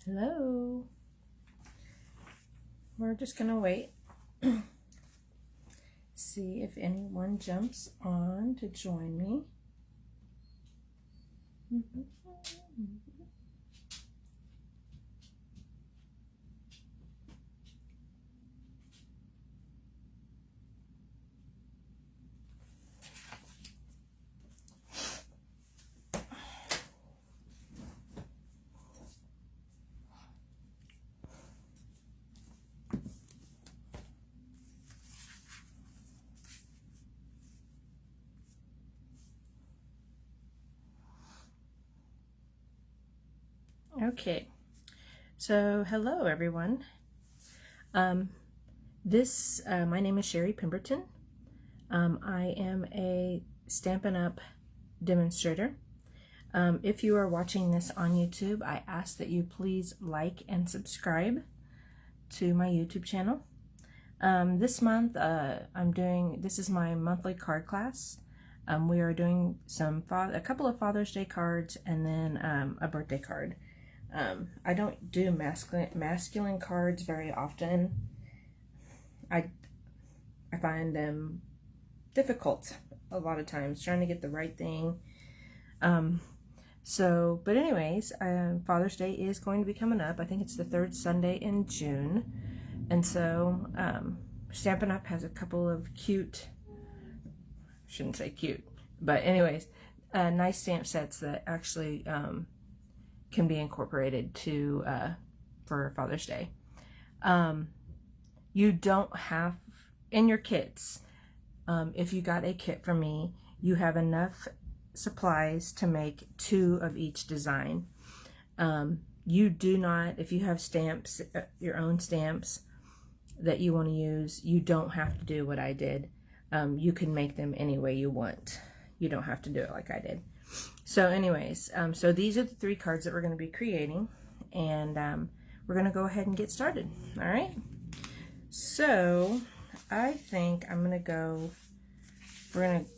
Hello. We're just gonna wait. See if anyone jumps on to join me. Okay, so hello everyone. My name is Sherry Pemberton. I am a Stampin' Up! Demonstrator. If you are watching this on YouTube, I ask that you please like and subscribe to my YouTube channel. This month, this is my monthly card class. We are doing a couple of Father's Day cards and then a birthday card. I don't do masculine cards very often. I find them difficult a lot of times, trying to get the right thing. But anyways, Father's Day is going to be coming up. I think it's the third Sunday in June. And so, Stampin' Up! Has a couple of cute, shouldn't say cute, but anyways, nice stamp sets that actually can be incorporated to for Father's Day. You don't have, in your kits, if you got a kit from me, you have enough supplies to make 2 of each design. You do not, if you have stamps, your own stamps that you want to use, you don't have to do what I did. You can make them any way you want. You don't have to do it like I did. So anyways, so these are the 3 cards that we're going to be creating, and we're going to go ahead and get started. All right. So I think I'm going to go, we're going to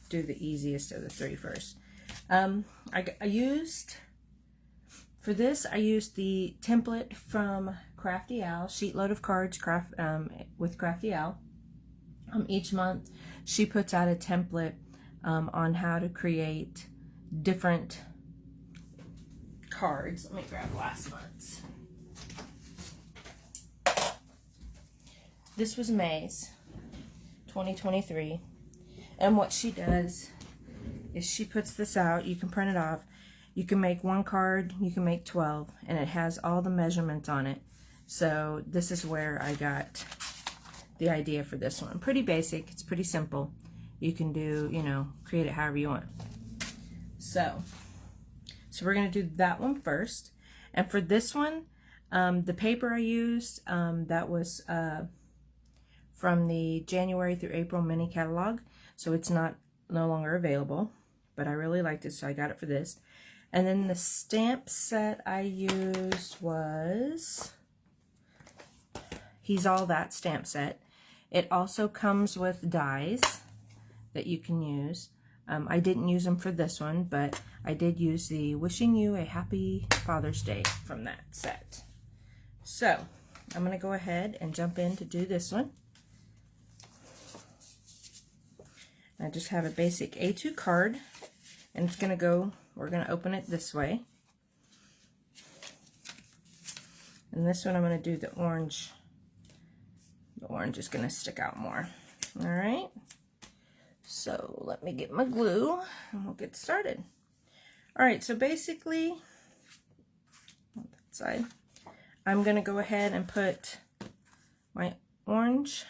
do the easiest of the 3 first. For this, I used the template from Crafty Owl, Sheetload of Cards with Crafty Owl. Each month, she puts out a template on how to create different cards. Let me grab last month's. This was May's 2023. And what she does is she puts this out. You can print it off. You can make 1 card, you can make 12, and it has all the measurements on it. So this is where I got the idea for this one. Pretty basic, it's pretty simple. You can do, create it however you want. So we're going to do that one first. And for this one, the paper I used, that was from the January through April mini catalog. So it's no longer available, but I really liked it, so I got it for this. And then the stamp set I used was He's All That stamp set. It also comes with dies that you can use. I didn't use them for this one, but I did use the Wishing You a Happy Father's Day from that set. So I'm going to go ahead and jump in to do this one. I just have a basic A2 card, and we're going to open it this way. And this one I'm going to do the orange. The orange is going to stick out more. All right. So let me get my glue and we'll get started. All right, so basically, on that side, I'm going to go ahead and put my orange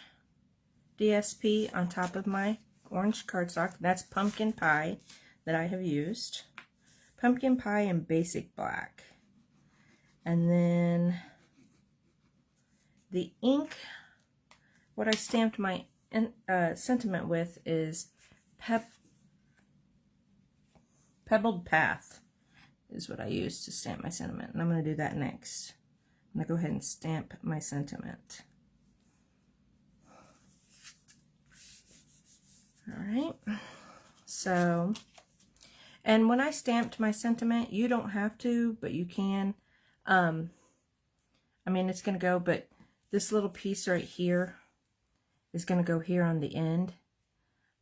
DSP on top of my orange cardstock. That's Pumpkin Pie that I have used. Pumpkin Pie in basic black. And then the ink, what I stamped my sentiment with is Pebbled Path is what I use to stamp my sentiment. And I'm going to do that next. I'm going to go ahead and stamp my sentiment. All right. So, and when I stamped my sentiment, you don't have to, but you can. I mean, it's going to go, but this little piece right here is going to go here on the end.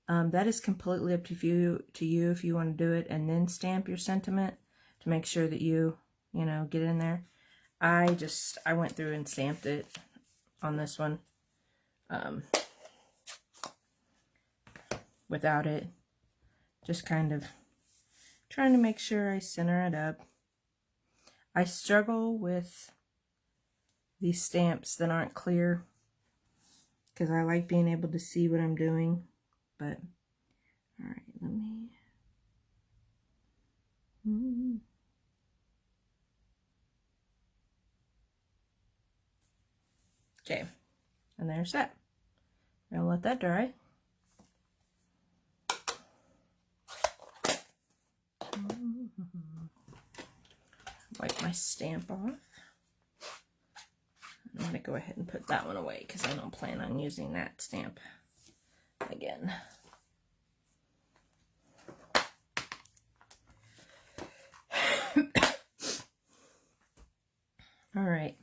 That is completely up to you if you want to do it and then stamp your sentiment to make sure that you know, get in there. I went through and stamped it on this one without it. Just kind of trying to make sure I center it up. I struggle with these stamps that aren't clear because I like being able to see what I'm doing. But, all right, let me... Okay, and there's that. I'm gonna let that dry. Wipe my stamp off. I'm gonna go ahead and put that one away because I don't plan on using that stamp again. All right,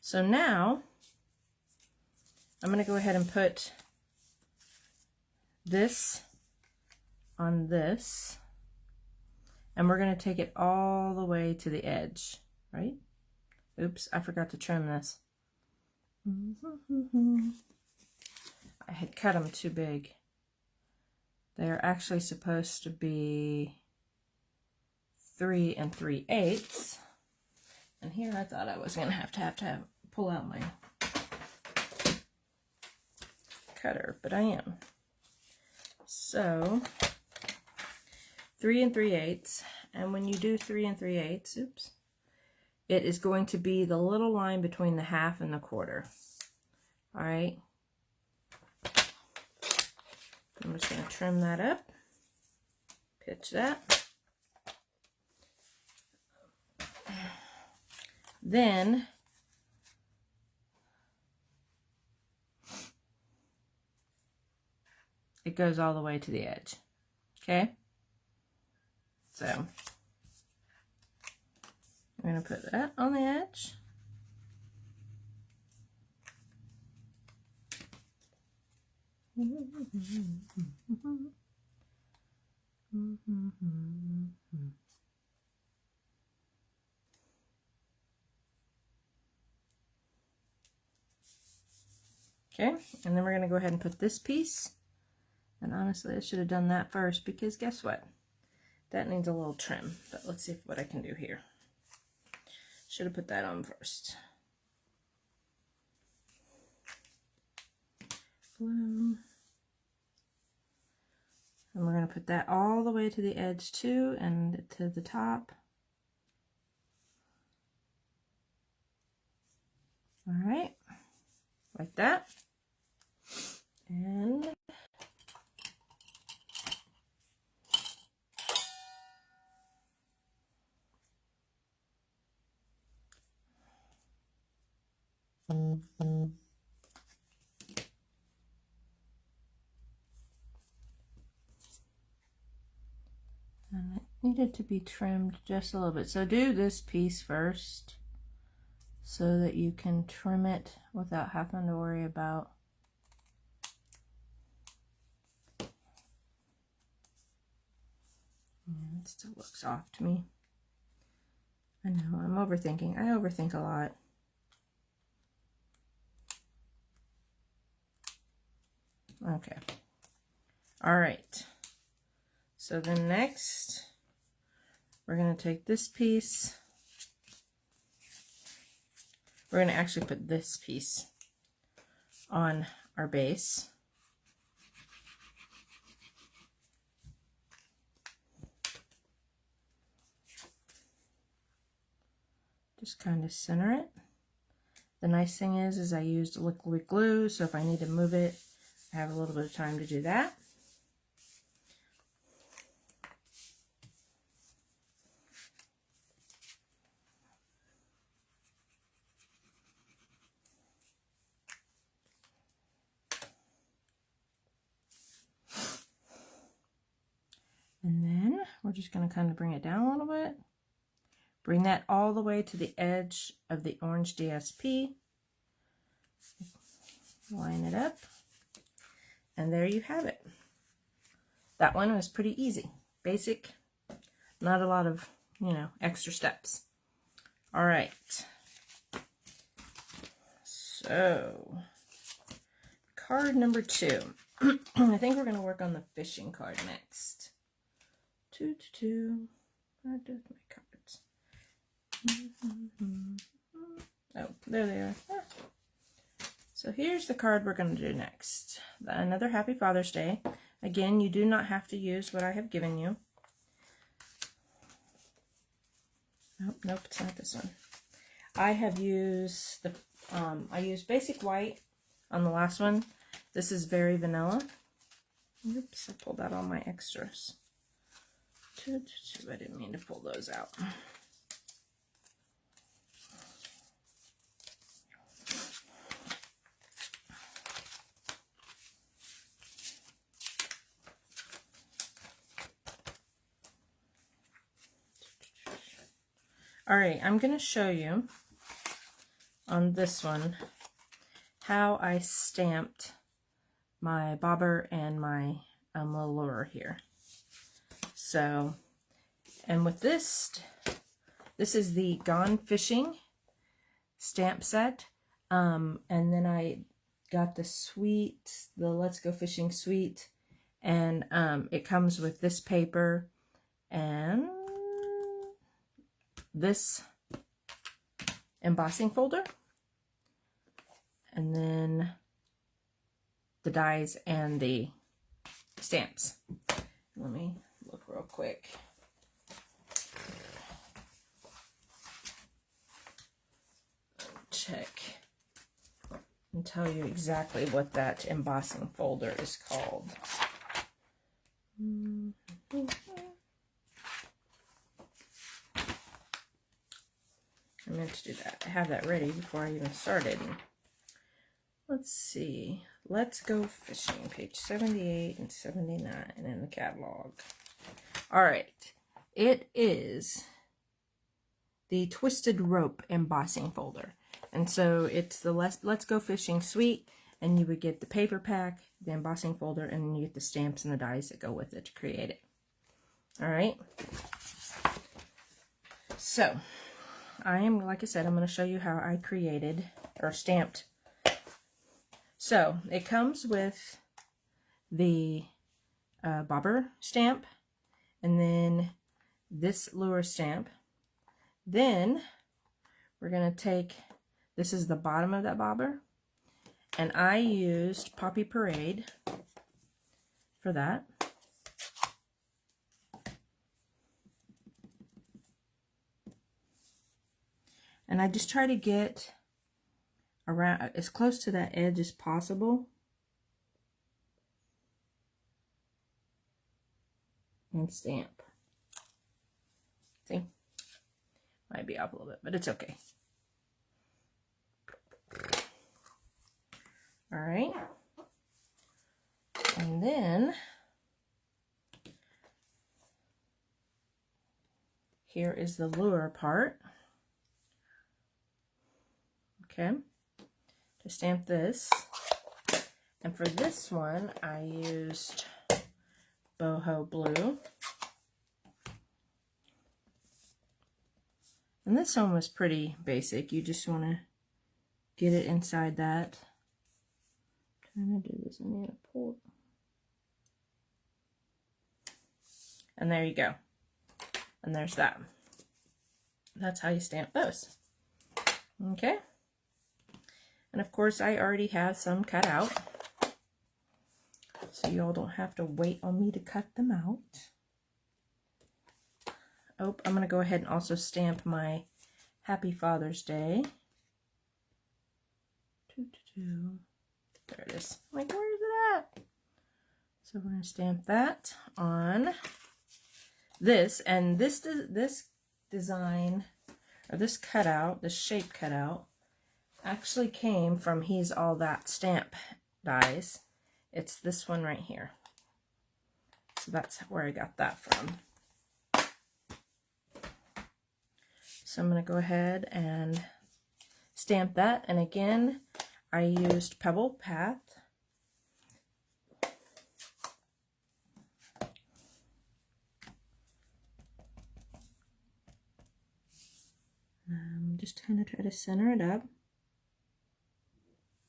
so now I'm going to go ahead and put this on this, and we're going to take it all the way to the edge, right? Oops, I forgot to trim this. I had cut them too big. They are actually supposed to be 3 3/8. And here I thought I was going to have to pull out my cutter, but I am. So 3 3/8, and when you do 3 3/8, oops, it is going to be the little line between the half and the quarter. All right. I'm just going to trim that up, pitch that. Then it goes all the way to the edge. Okay? So I'm going to put that on the edge. Okay, and then we're going to go ahead and put this piece. And honestly, I should have done that first because guess what? That needs a little trim. But let's see what I can do here. Should have put that on first. Glue. And we're going to put that all the way to the edge too and to the top. All right, like that. And it needed to be trimmed just a little bit. So do this piece first so that you can trim it without having to worry about it still looks off to me. I know, I'm overthinking. I overthink a lot. Okay. All right. So then next, we're going to take this piece. We're going to actually put this piece on our base. Just kind of center it. The nice thing is I used liquid glue, so if I need to move it, I have a little bit of time to do that. And then we're just going to kind of bring it down a little bit. Bring that all the way to the edge of the orange DSP. Line it up. And there you have it. That one was pretty easy. Basic. Not a lot of, you know, extra steps. All right. So, card number 2. I think we're going to work on the fishing card next. 2, 2, 2. Where did my cards? Oh, there they are. Ah. So here's the card we're going to do next. Another Happy Father's Day. Again, you do not have to use what I have given you. Nope, it's not this one. I have used the I used basic white on the last one. This is very vanilla. Oops, I pulled out all my extras. I didn't mean to pull those out. All right, I'm going to show you on this one how I stamped my bobber and my little lure here. So, and with this is the Gone Fishing stamp set. And then I got the Let's Go Fishing suite. And it comes with this paper and this embossing folder, and then the dies and the stamps. Let me look real quick. Check and tell you exactly what that embossing folder is called. I meant to do that. I have that ready before I even started. Let's see. Let's Go Fishing, page 78 and 79 in the catalog. All right. It is the Twisted Rope embossing folder. And so it's the Let's Go Fishing suite, and you would get the paper pack, the embossing folder, and then you get the stamps and the dies that go with it to create it. All right. So, like I said, I'm going to show you how I created or stamped. So, it comes with the bobber stamp, and then this lure stamp. Then, we're going to take, this is the bottom of that bobber, and I used Poppy Parade for that. And I just try to get around as close to that edge as possible. And stamp. See? Might be off a little bit, but it's okay. All right. And then here is the lure part. Okay, to stamp this. And for this one, I used boho blue. And this one was pretty basic. You just want to get it inside that. I'm trying to do this. I need to pull it. And there you go. And there's that. That's how you stamp those. Okay. And of course, I already have some cut out. So you all don't have to wait on me to cut them out. Oh, I'm going to go ahead and also stamp my Happy Father's Day. There it is. I'm like, where is it at? So we're going to stamp that on this. And this design, or this cutout, this shape cutout, actually came from He's All That stamp dies. It's this one right here. So that's where I got that from. So I'm going to go ahead and stamp that. And again, I used Pebble Path. Just kind of try to center it up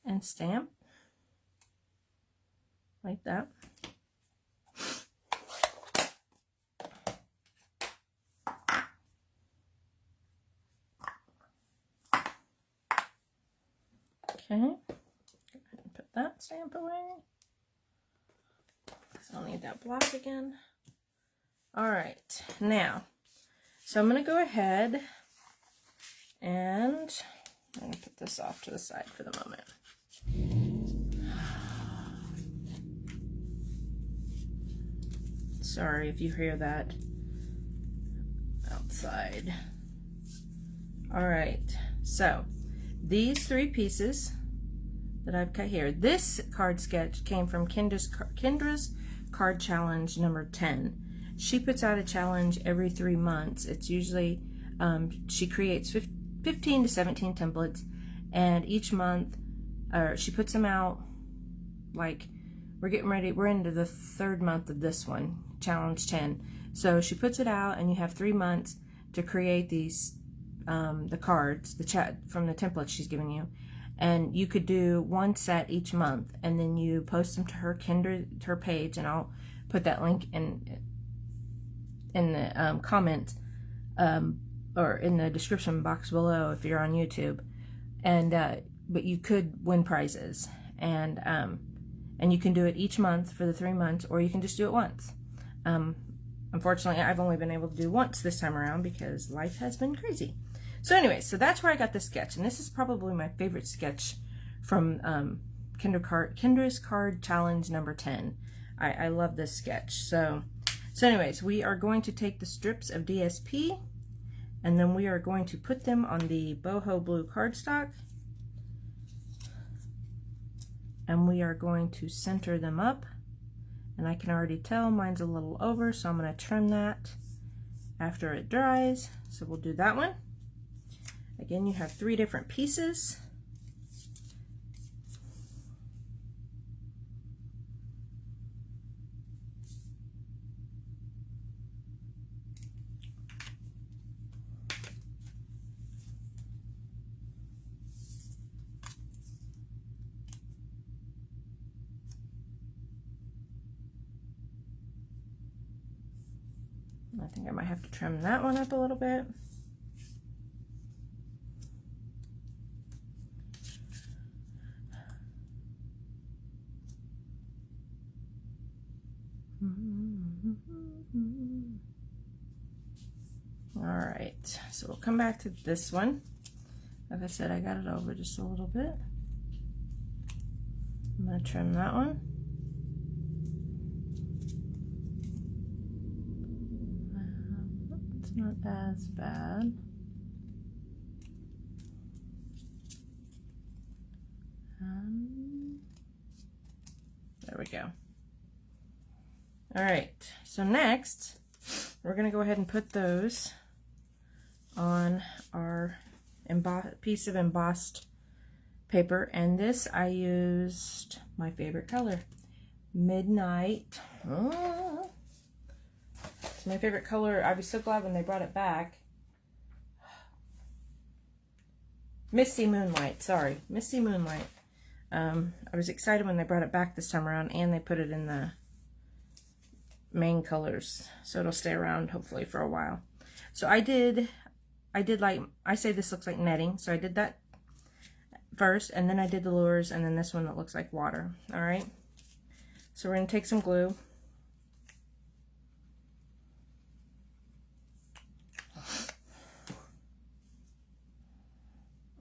and stamp like that. Okay, go ahead and put that stamp away. So I'll need that block again. All right, now, so I'm going to go ahead and I'm going to put this off to the side for the moment. Sorry if you hear that outside. All right, so these 3 pieces that I've cut here, this card sketch came from Kendra's Card Challenge number 10. She puts out a challenge every 3 months. It's usually, she creates 15 to 17 templates, and each month, she puts them out, like, we're getting ready, we're into the 3rd month of this one, Challenge 10. So she puts it out, and you have 3 months to create these, the cards, from the templates she's giving you. And you could do 1 set each month, and then you post them to her her page, and I'll put that link in the comments, or in the description box below if you're on YouTube. And but you could win prizes, and you can do it each month for the 3 months, or you can just do it once. Unfortunately, I've only been able to do once this time around because life has been crazy. So anyway, so that's where I got this sketch, and this is probably my favorite sketch from Kendra's Card Challenge number 10. I love this sketch. So anyways, we are going to take the strips of DSP, and then we are going to put them on the boho blue cardstock, and we are going to center them up. And I can already tell mine's a little over, so I'm going to trim that after it dries. So we'll do that one. Again, you have 3 different pieces. I think I might have to trim that one up a little bit. Alright, so we'll come back to this one. Like I said, I got it over just a little bit. I'm going to trim that one. It's not as bad. There we go. Alright, so next we're going to go ahead and put those on our piece of embossed paper, and this I used my favorite color, Midnight. It's my favorite color. I was so glad when they brought it back. Misty Moonlight, sorry, Misty Moonlight. I was excited when they brought it back this time around, and they put it in the main colors, so it'll stay around hopefully for a while. So I did like, I say this looks like netting, so I did that first, and then I did the lures, and then this one that looks like water. All right, so we're going to take some glue.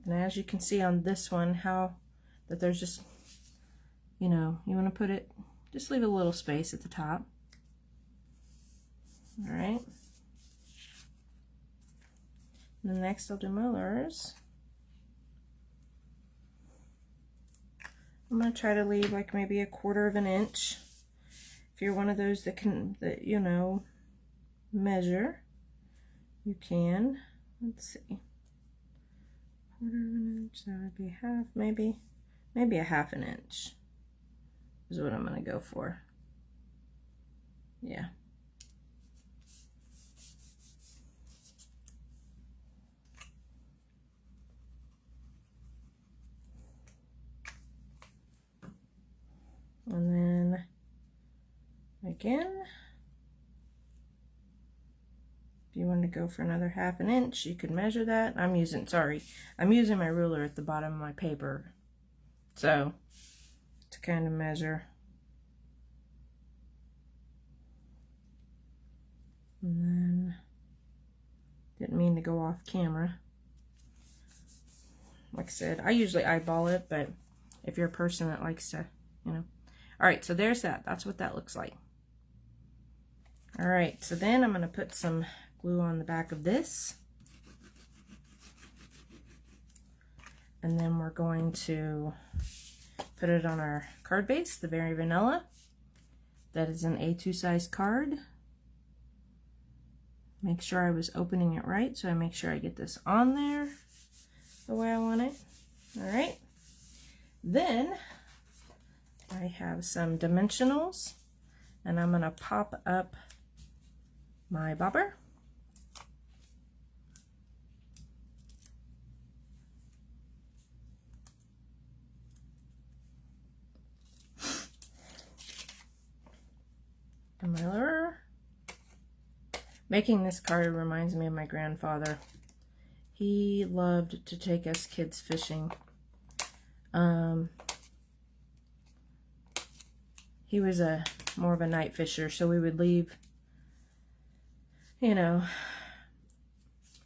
And as you can see on this one, how that there's just, you know, you want to put it, just leave a little space at the top. All right. And then next I'll do my lures. I'm going to try to leave like maybe 1/4 of an inch. If you're one of those that you know, measure, you can. let's see, 1/4 of an inch, that would be half, maybe a 1/2 inch is what I'm going to go for. Yeah. And then again, if you want to go for another 1/2 inch, you could measure that. I'm using my ruler at the bottom of my paper. So, to kind of measure. And then, didn't mean to go off camera. Like I said, I usually eyeball it, but if you're a person that likes to, you know. Alright, so there's that. That's what that looks like. Alright, so then I'm going to put some glue on the back of this. And then we're going to put it on our card base, the Very Vanilla. That is an A2 size card. Make sure I was opening it right, so I make sure I get this on there the way I want it. Alright. Then I have some dimensionals, and I'm going to pop up my bobber. And my lure. Making this card reminds me of my grandfather. He loved to take us kids fishing. He was more of a night fisher, so we would leave, you know,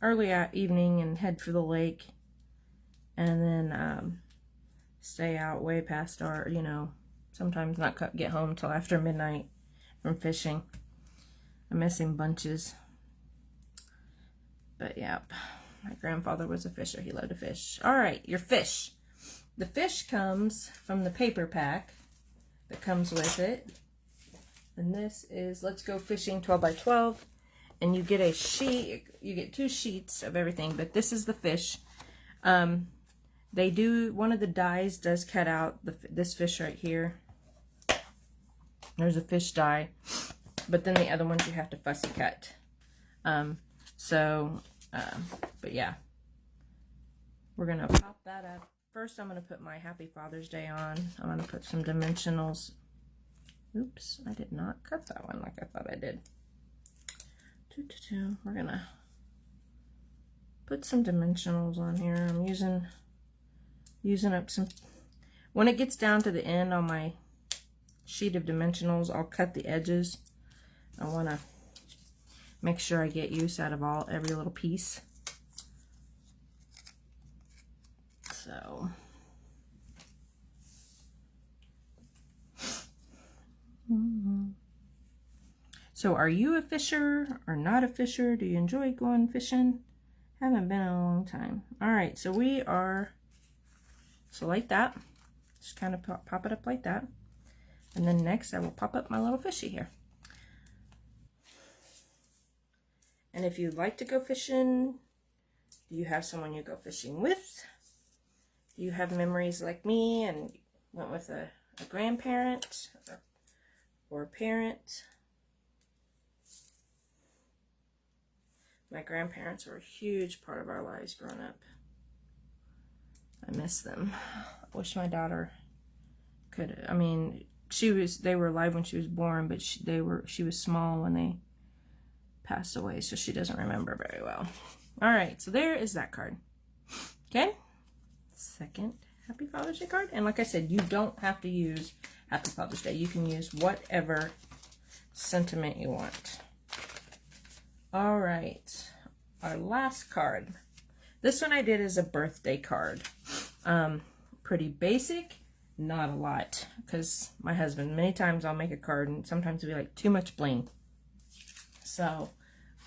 early evening and head for the lake, and then stay out way past our, you know, sometimes not get home till after midnight from fishing. I miss him bunches. But yeah, my grandfather was a fisher. He loved to fish. All right, your fish. The fish comes from the paper pack that comes with it. And this is Let's Go Fishing 12 by 12. And you get a sheet, you get 2 sheets of everything, but this is the fish. They do, one of the dies does cut out this fish right here. There's a fish die, but then the other ones you have to fussy cut. But yeah, we're gonna pop that up. First, I'm gonna put my Happy Father's Day on. I'm gonna put some dimensionals. Oops, I did not cut that one like I thought I did. We're gonna put some dimensionals on here. I'm using up some. When it gets down to the end on my sheet of dimensionals, I'll cut the edges. I want to make sure I get use out of every little piece. So So are you a fisher or not a fisher? Do you enjoy going fishing? Haven't been in a long time. All right, so so like that. Just kind of pop it up like that. And then next I will pop up my little fishy here. And if you like to go fishing, do you have someone you go fishing with? Do you have memories like me and went with a grandparent or a parent? My grandparents were a huge part of our lives growing up. I miss them. I wish my daughter could. I mean, they were alive when she was born, but she was small when they passed away, so she doesn't remember very well. All right, so there is that card. Okay, second Happy Father's Day card. And like I said, you don't have to use Happy Father's Day. You can use whatever sentiment you want. All right, our last card. This one I did as a birthday card. Pretty basic, not a lot, because my husband, many times I'll make a card and sometimes it'll be like too much bling. So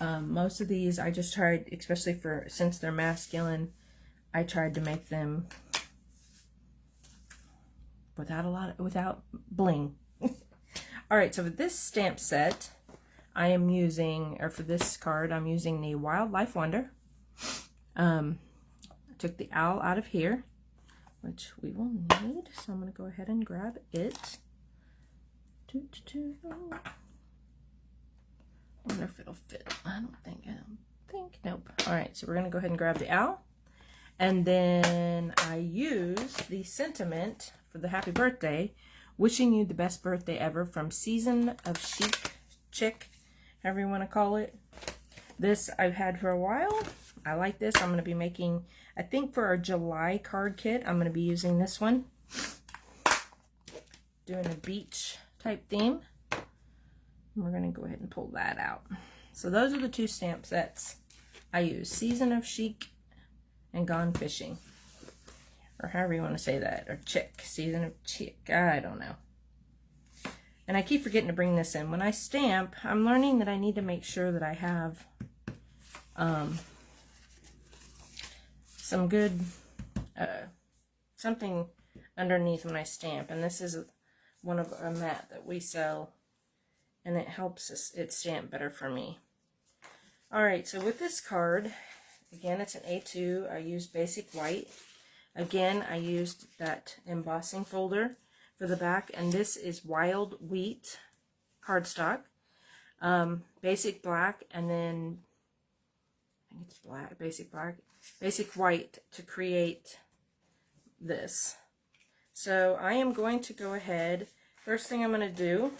most of these I just tried, especially since they're masculine, I tried to make them without bling. All right, so for this stamp set, I am using, or for this card, I'm using the Wildlife Wonder. I took the owl out of here, which we will need. So I'm going to go ahead and grab it. I wonder if it'll fit. I don't think. Nope. All right, so we're going to go ahead and grab the owl. And then I use the sentiment for the happy birthday, wishing you the best birthday ever, from Season of Chick, however you want to call it. This I've had for a while. I like this. I'm going to be making, I think for our July card kit, I'm going to be using this one. Doing a beach type theme. And we're going to go ahead and pull that out. So those are the two stamp sets I use. Season of Chic and Gone Fishing. Or however you want to say that. Or Chick. Season of Chick. I don't know. And I keep forgetting to bring this in. When I stamp, I'm learning that I need to make sure that I have some good, something underneath when I stamp. And this is one of a mat that we sell. And it helps it stamp better for me. Alright, so with this card, again, it's an A2. I used basic white. Again, I used that embossing folder for the back, and this is Wild Wheat cardstock. Basic black, and then I think it's black, basic white to create this. So I am going to go ahead. First thing I'm going to do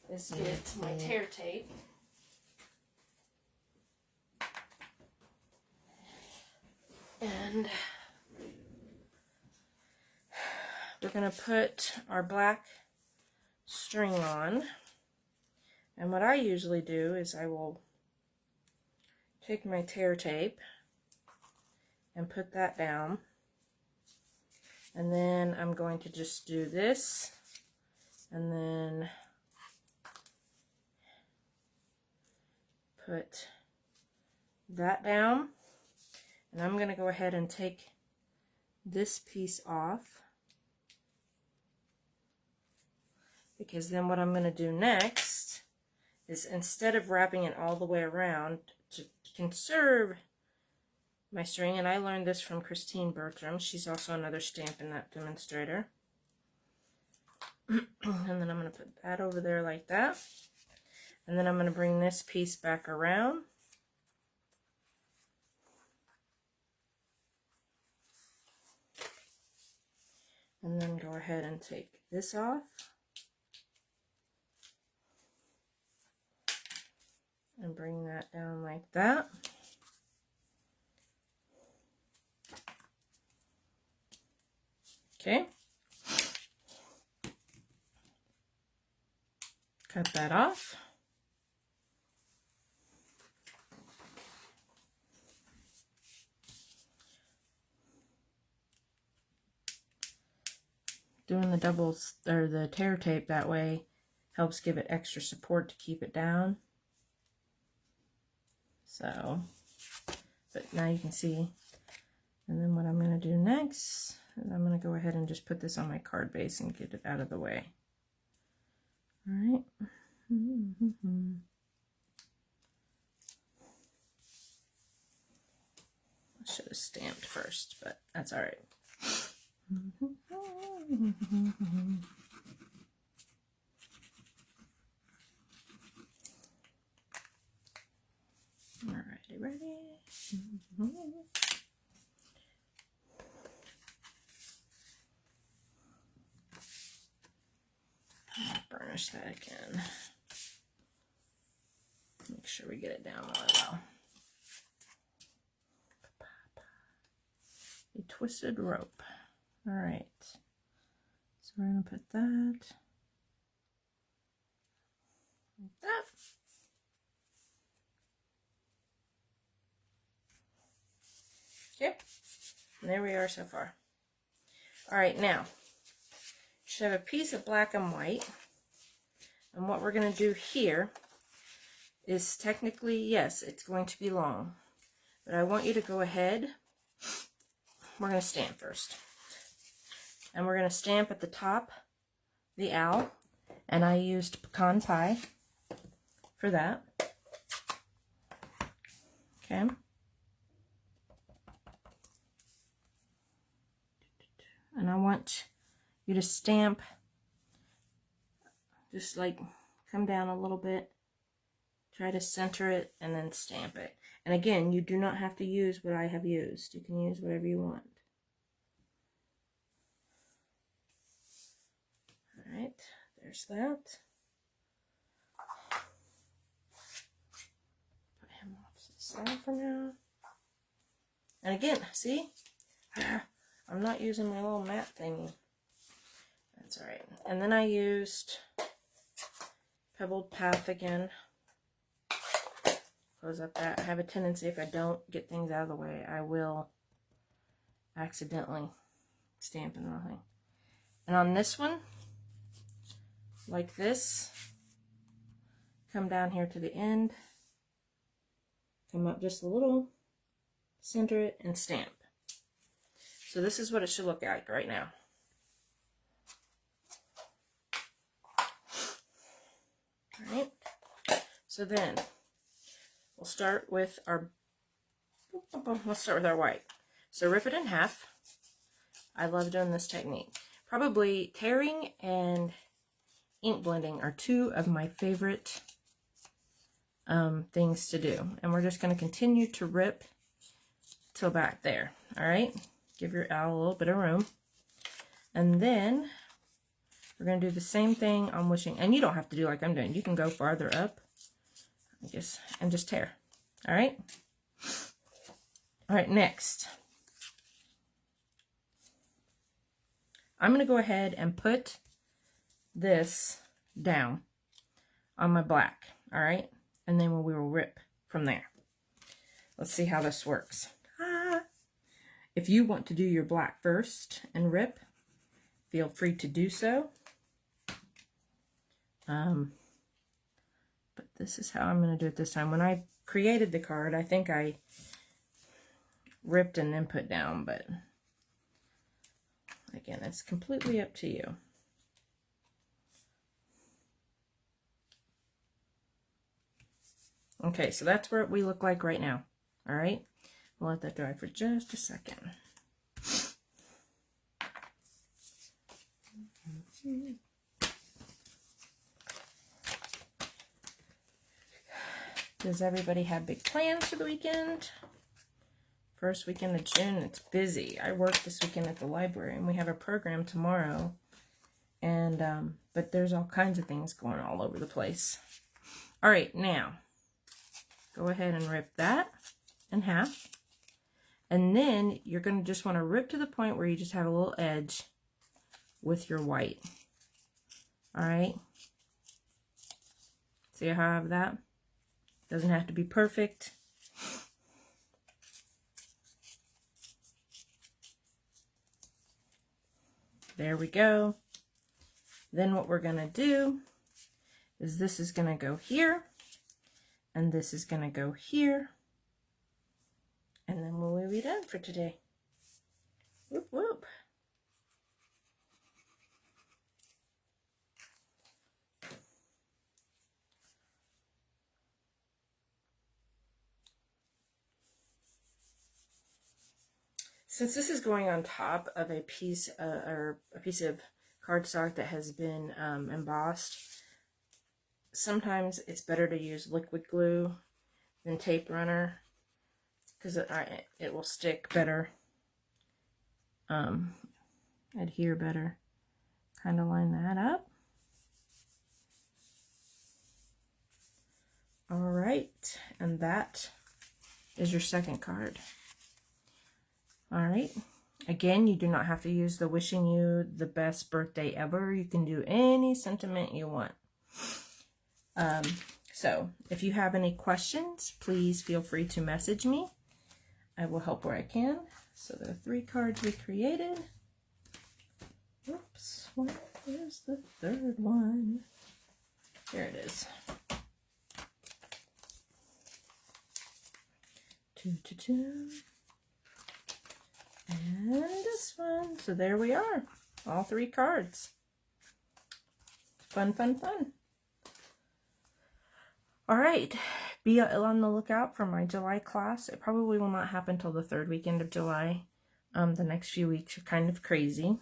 is get my tear tape. And we're going to put our black string on. And what I usually do is I will take my tear tape and put that down. And then I'm going to just do this. And then put that down. And I'm going to go ahead and take this piece off, because then what I'm going to do next is, instead of wrapping it all the way around to conserve my string, and I learned this from Christine Bertram, she's also another Stampin' Up! Demonstrator, and then I'm going to put that over there like that, and then I'm going to bring this piece back around. And then go ahead and take this off. And bring that down like that. Okay. Cut that off. Doing the doubles or the tear tape that way helps give it extra support to keep it down. So, but now you can see. And then what I'm going to do next is I'm going to go ahead and just put this on my card base and get it out of the way. All right. I should have stamped first, but that's all right. Alrighty, ready? I'll burnish that again. Make sure we get it down really well. A twisted rope. All right, so we're going to put that like that. Okay, and there we are so far. All right, now, you should have a piece of black and white, and what we're going to do here is technically, yes, it's going to be long, but I want you to go ahead. We're going to stamp first. And we're going to stamp at the top the owl, and I used pecan pie for that. Okay. you just stamp, just like come down a little bit, try to center it, and then stamp it. And again, you do not have to use what I have used. You can use whatever you want. All right, there's that. Put him off to the side for now. And again, see? I'm not using my little mat thingy. That's all right. And then I used Pebbled Path again. Close up that. I have a tendency, if I don't get things out of the way, I will accidentally stamp in the wrong thing. And on this one, like this, come down here to the end, come up just a little, center it, and stamp. So this is what it should look like right now. All right. So then we'll start with our, let's start with our white. So rip it in half. I love doing this technique. Probably tearing and ink blending are two of my favorite things to do. And we're just going to continue to rip till back there. All right. Give your owl a little bit of room. And then we're going to do the same thing on wishing. And you don't have to do like I'm doing. You can go farther up, I guess, and just tear. All right. All right, next. I'm going to go ahead and put this down on my black. All right. And then we will rip from there. Let's see how this works. If you want to do your black first and rip, feel free to do so. But this is how I'm going to do it this time. When I created the card, I think I ripped and then put down, but again, it's completely up to you. Okay, so that's what we look like right now. All right. We'll let that dry for just a second. Does everybody have big plans for the weekend? First weekend of June, it's busy. I work this weekend at the library, and we have a program tomorrow. And but there's all kinds of things going all over the place. All right, now go ahead and rip that in half. And then you're going to just want to rip to the point where you just have a little edge with your white. All right. See how I have that? Doesn't have to be perfect. There we go. Then what we're going to do is this is going to go here. And this is going to go here. And then we'll be done for today. Whoop, whoop. Since this is going on top of a piece or a piece of cardstock that has been embossed, sometimes it's better to use liquid glue than tape runner, because it will stick better, adhere better. Kind of line that up. All right, and that is your second card. All right, again, you do not have to use the wishing you the best birthday ever. You can do any sentiment you want. So if you have any questions, please feel free to message me. I will help where I can. So there are 3 cards we created. Oops, where's the third one? Here it is. 2, 2, 2. And this one. So there we are. All 3 cards. Fun, fun, fun. All right. Be on the lookout for my July class. It probably will not happen till the 3rd weekend of July. The next few weeks are kind of crazy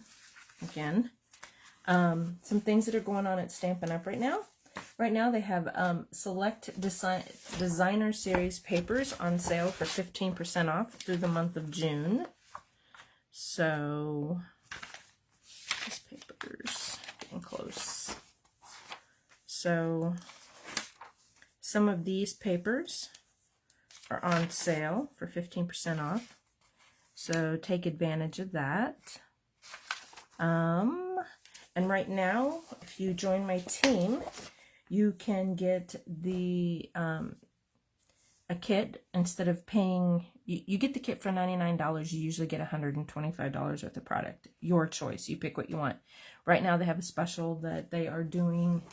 again. Some things that are going on at Stampin' Up! Right now. Right now they have select designer series papers on sale for 15% off through the month of June. So, these papers, getting close. So, some of these papers are on sale for 15% off. So, take advantage of that. And right now, if you join my team, you can get the a kit. Instead of paying, you get the kit for $99. You usually get $125 worth of product. Your choice. You pick what you want. Right now, they have a special that they are doing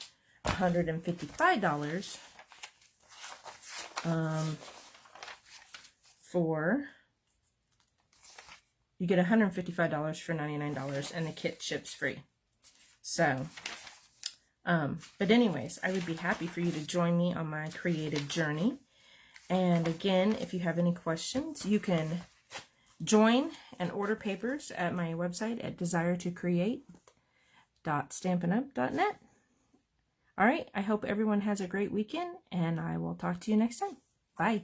$155 for. You get $155 for $99, and the kit ships free. So, but anyways, I would be happy for you to join me on my creative journey. And again, if you have any questions, you can join and order papers at my website at desiretocreate.stampinup.net. All right, I hope everyone has a great weekend, and I will talk to you next time. Bye.